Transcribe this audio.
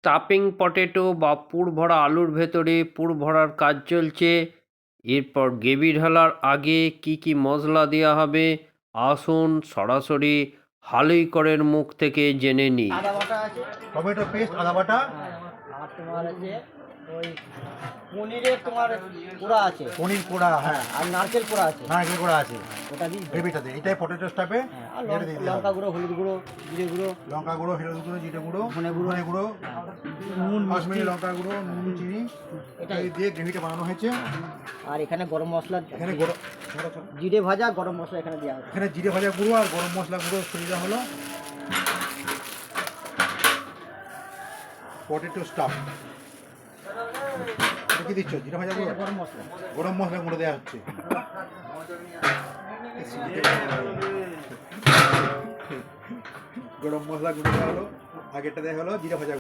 Stuffing potato বা পুর ভরা আলুর ভেতরে পুর ভরার কাজ চলছে। এরপর গ্রেভি ঢালার আগে কি কি মশলা দেওয়া হবে আসুন সরাসরি হালুইকরের মুখ থেকে জেনে নিই। আদা বাটা আছে, টমেটো পেস্ট, আদা বাটা, আর তোমার আছে ওই পনিরের তোমার পোড়া আছে, পনির পোড়া, হ্যাঁ, আর নারকেল পোড়া আছে, নারকেল পোড়া আছে ওটা দিই। গ্রেভিটাতে। এটাই পটেটো স্টাফে। আর লঙ্কা গুঁড়ো, হলুদ গুঁড়ো, জিরে গুঁড়ো, লঙ্কা গুঁড়ো, হলুদ গুঁড়ো, জিরে গুঁড়ো, ধনে গুঁড়ো, ধনে গুঁড়ো, নুন, কাশ্মীরি মিষ্টি, লঙ্কা গুঁড়ো, নুন, চিনি, এটাই। এটাই দিয়ে গ্রেভিটা বানানো হয়েছে। আর এখানে গরম মশলা, এখানে জিরে ভাজা গরম মশলা এখানে দেওয়া হবে। এখানে জিরে ভাজা গুঁড়ো আর গরম মশলা গুঁড়ো ছড়িয়ে দেওয়া হলো। পটেটো স্টাফ কি দিচ্ছ? জিরে ভাজা গুঁড়ো, গরম মশলা, গরম মশলা গুঁড়ো দেওয়া হচ্ছে। গরম মশলা গুঁড়ো দেওয়া হলো, আগেরটা দেওয়া হলো জিরে ভাজা।